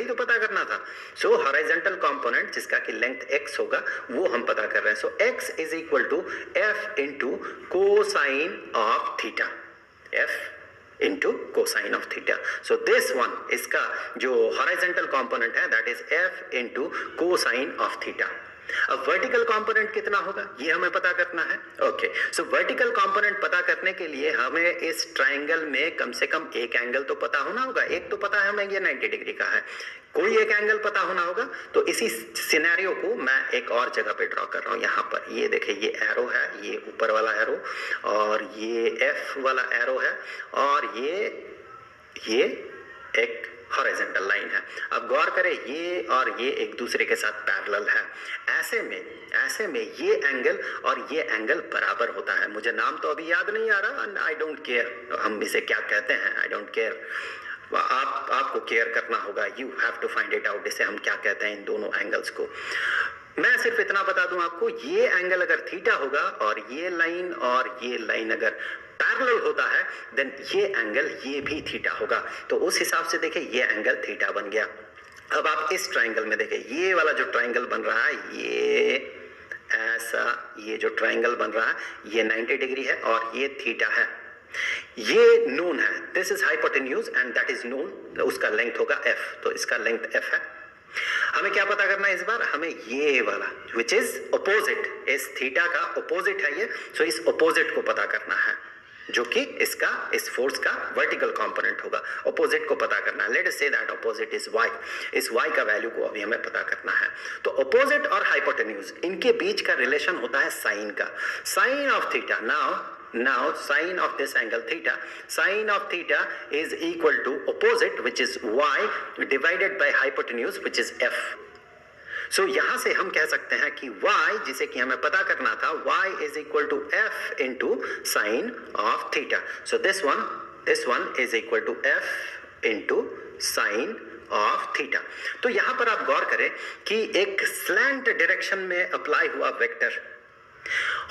यही तो पता करना था। सो हॉरिजॉन्टल कंपोनेंट जिसका कि लेंथ x होगा वो हम पता कर रहे हैं। So x is equal to f into cosine of theta, f into cosine of theta. So this one, इसका जो हॉरिजॉन्टल कंपोनेंट है that is f into cosine of theta. अब वर्टिकल कंपोनेंट कितना होगा ये हमें पता करना है। ओके, सो वर्टिकल कंपोनेंट पता करने के लिए हमें इस ट्रायंगल में कम से कम एक एंगल तो पता होना होगा। एक तो पता है हमें ये 90 डिग्री का है, कोई एक एंगल पता होना होगा। तो इसी सिनेरियो को मैं एक और जगह पे ड्रॉ कर रहा हूँ। यहाँ पर ये देखिए, ये एरो है, ये ऊपर वाला एरो, और ये F वाला एरो है, और ये एक हॉरिजॉन्टल लाइन है। अब गौर करें, ये और ये एक दूसरे के साथ पैरेलल है। ऐसे में ये एंगल और ये एंगल बराबर होता है। मुझे नाम तो अभी याद नहीं आ रहा, एंड आई डोंट केयर हम इसे क्या कहते हैं, आई डोंट केयर। आपको केयर करना होगा, you have to find it out, इसे हम क्या कहते हैं इन दोनों एंगल्स को। मैं सिर्फ इतना बता दूं आपको, ये एंगल अगर थीटा होगा और ये लाइन अगर पैरेलल होता है, देन ये एंगल ये भी थीटा होगा। तो उस हिसाब से देखिए ये एंगल थीटा बन गया। अब आप इस ट्रायंगल में देखिए, ये वाला जो ट्रायंगल बन रहा है, ये ऐसा, ये जो ट्रायंगल बन रहा है ये 90 डिग्री है और ये थीटा है। ये नोन है, this is hypotenuse and that is known, उसका लेंथ होगा f, तो इसका लेंथ f है। हमें क्या पता करना है इस बार, हमें ये वाला विच इज ऑपोजिट, इस थीटा का ऑपोजिट है ये, सो इस ऑपोजिट को पता करना है, जो कि इसका, इस फोर्स का वर्टिकल कंपोनेंट होगा। ऑपोजिट को पता करना है, let us say that opposite is y। इस y का वैल्यू को अभी हमें पता करना है। तो ऑपोजिट और हाइपोटेन्यूज, इनके बीच का रिलेशन होता है साइन का, sine of theta. Now sine of this angle theta, sine of theta is equal to opposite which is y divided by hypotenuse which is f. So यहां से हम कह सकते हैं कि y, जिसे कि हमें पता करना था, y is equal to f into sine of theta. So this one is equal to f into sine of theta. तो यहां पर आप गौर करें कि एक स्लैंट डायरेक्शन में अप्लाई हुआ वेक्टर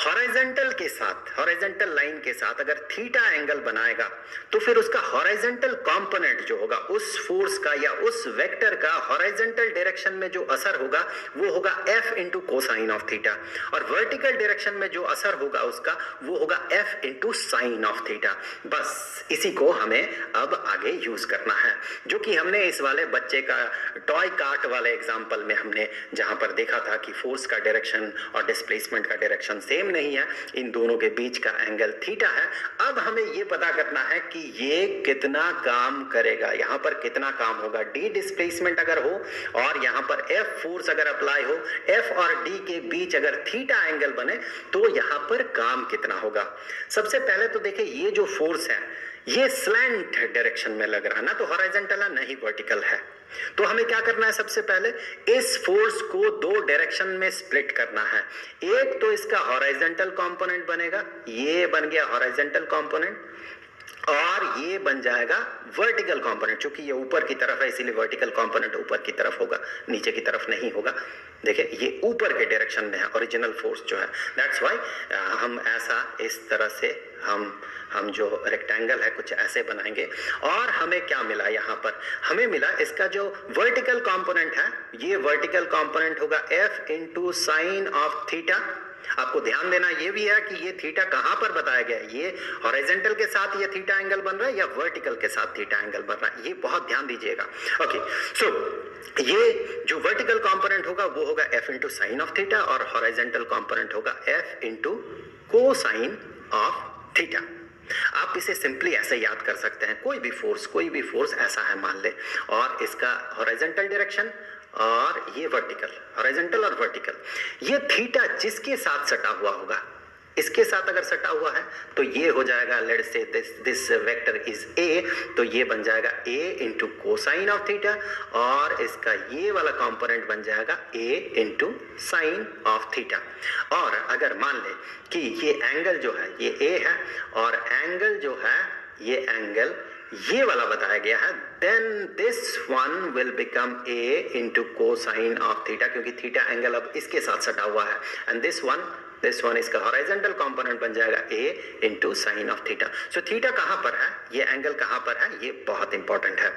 हॉरिजॉन्टल के साथ, हॉरिजॉन्टल लाइन के साथ अगर थीटा एंगल बनाएगा, तो फिर उसका हॉरिजॉन्टल कंपोनेंट जो होगा, उस फोर्स का या उस वेक्टर का हॉरिजॉन्टल डायरेक्शन में जो असर होगा वो होगा f into cosine of theta, और वर्टिकल डायरेक्शन में जो असर होगा उसका वो होगा f into sine of theta. बस इसी को हमें अब आगे यूज करना है, जो कि हमने इस वाले बच्चे का टॉय कार्ट वाले एग्जाम्पल में हमने जहां पर देखा था कि फोर्स का डायरेक्शन और डिस्प्लेसमेंट का डायरेक्शन सेम नहीं है, इन दोनों के बीच का एंगल थीटा है। अब हमें ये पता करना है कि ये कितना काम करेगा, यहाँ पर कितना काम होगा। डी डिस्प्लेसमेंट अगर हो और यहाँ पर एफ फोर्स अगर अप्लाई हो, एफ और डी के बीच अगर थीटा एंगल बने, तो यहाँ पर काम कितना होगा। सबसे पहले तो देखिए, ये जो फोर्स है ये स्लैंट डायरेक्शन में लग रहा है ना, तो हॉरिजॉन्टल है, नहीं वर्टिकल है। तो हमें क्या करना है, सबसे पहले इस फोर्स को दो डायरेक्शन में स्प्लिट करना है। एक तो इसका हॉरिजॉन्टल कंपोनेंट बनेगा, ये बन गया हॉरिजॉन्टल कंपोनेंट, और ये बन जाएगा वर्टिकल कंपोनेंट। चूंकि ये ऊपर की तरफ है इसीलिए वर्टिकल कंपोनेंट ऊपर की तरफ होगा, नीचे की तरफ नहीं होगा। देखिए ये ऊपर के डायरेक्शन में है ओरिजिनल फोर्स जो है, दैट्स व्हाई हम ऐसा इस तरह से हम जो रेक्टेंगल है कुछ ऐसे बनाएंगे। और हमें क्या मिला, यहाँ पर हमें मिला इसका जो वर्टिकल कंपोनेंट है, ये वर्टिकल कंपोनेंट होगा f into sine of theta. आपको ध्यान देना ये भी है कि ये थीटा कहां पर बताया गया है, ये हॉरिजॉन्टल के साथ ये थीटा एंगल बन रहा है या वर्टिकल के साथ थीटा एंगल बन रहा है, ये बहुत ध्यान दीजिएगा। ओके, सो ये जो वर्टिकल कंपोनेंट होगा वो होगा f into sine of theta, और हॉरिजॉन्टल कंपोनेंट होगा f into cosine of theta. आप इसे सिंपली ऐसे याद कर सकते हैं, कोई भी फोर्स ऐसा है मान ले, और इसका हॉरिजॉन्टल डायरेक्शन और ये वर्टिकल, हॉरिजॉन्टल और वर्टिकल, ये थीटा जिसके साथ सटा हुआ होगा, इसके साथ अगर सटा हुआ है तो ये हो जाएगा, let's say this vector is a, तो ये बन जाएगा a into cosine of theta, और इसका ये वाला कंपोनेंट बन जाएगा a into sine of theta. और अगर मान ले कि ये एंगल जो है ये a है, और एंगल जो है ये एंगल ये वाला बताया गया है, then this one will become a into cosine of theta, क्योंकि थीटा एंगल अब इसके साथ सटा हुआ है, एंड दिस वन इसका हॉरिजॉन्टल कंपोनेंट बन जाएगा a into sine of theta. So theta कहां पर है, ये एंगल कहां पर है, ये बहुत इंपॉर्टेंट है।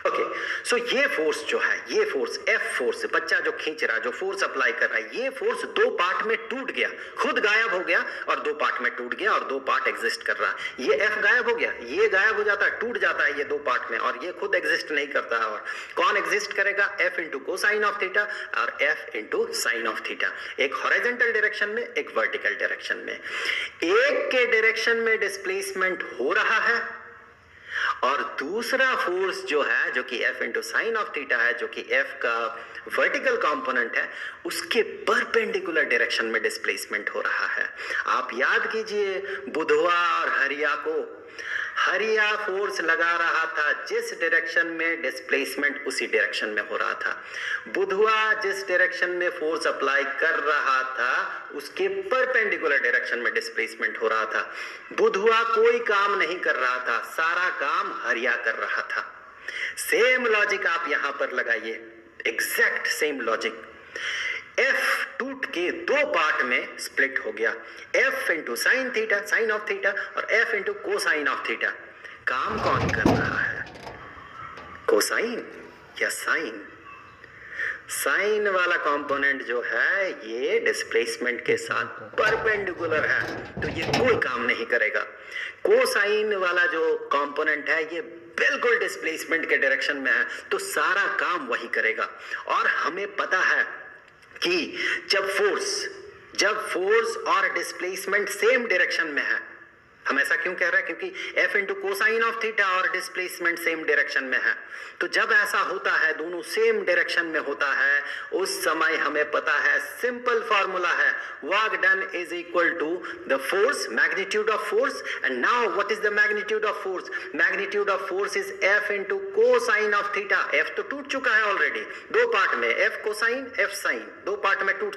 ओके, सो ये फोर्स जो है, ये फोर्स एफ फोर्स, बच्चा जो खींच रहा है, जो फोर्स अप्लाई कर रहा है, ये फोर्स दो पार्ट में टूट गया, खुद गायब हो गया और दो पार्ट में टूट गया और दो पार्ट एग्जिस्ट कर रहा है। ये एफ गायब हो गया, ये गायब हो जाता है, टूट जाता है ये दो पार्ट में, और ये खुद एग्जिस्ट नहीं करता है। और कौन एग्जिस्ट करेगा? F into cosine of theta और F into sine of theta, एक हॉरिजॉन्टल डायरेक्शन में, एक वर्टिकल डायरेक्शन में। एक के डायरेक्शन में डिस्प्लेसमेंट हो रहा है और दूसरा फोर्स जो है, जो कि F into sine of theta है, जो कि F का वर्टिकल कंपोनेंट है, उसके परपेंडिकुलर डायरेक्शन में डिस्प्लेसमेंट हो रहा है। आप याद कीजिए बुधवा और हरिया को, हरिया फोर्स लगा रहा था जिस डायरेक्शन में, डिस्प्लेसमेंट उसी डायरेक्शन में हो रहा था। बुधवा जिस डायरेक्शन में फोर्स अप्लाई कर रहा था उसके परपेंडिकुलर डायरेक्शन में डिस्प्लेसमेंट हो रहा था। बुधवा कोई काम नहीं कर रहा था, सारा काम हरिया कर रहा था। सेम लॉजिक आप यहां पर लगाइए, एग्जैक्ट सेम लॉजिक। F टूट के दो पार्ट में स्प्लिट हो गया, F into sine theta, sine of theta, और F into cosine of theta. काम कौन कर रहा है? कोसाइन या साइन? साइन वाला कंपोनेंट जो है ये डिस्प्लेसमेंट के साथ परपेंडिकुलर है, तो ये कोई काम नहीं करेगा। कोसाइन वाला जो कंपोनेंट है ये बिल्कुल डिस्प्लेसमेंट के डायरेक्शन में है, तो सारा काम वही करेगा। और हमें पता है कि जब फोर्स और डिस्प्लेसमेंट सेम डायरेक्शन में है, हम ऐसा क्यों कह रहे हैं? क्योंकि F into cosine of theta और डिस्प्लेसमेंट सेम डायरेक्शन में है। तो जब ऐसा होता है, दोनों सेम डायरेक्शन में होता है, उस समय हमें पता है, सिंपल फॉर्मूला है, work done is equal to the force, magnitude of force. And now what is the magnitude of force? Magnitude of force is F into cosine of theta. F तो टूट चुका है ऑलरेडी दो part में, F cosine, F sign, दो part में टूट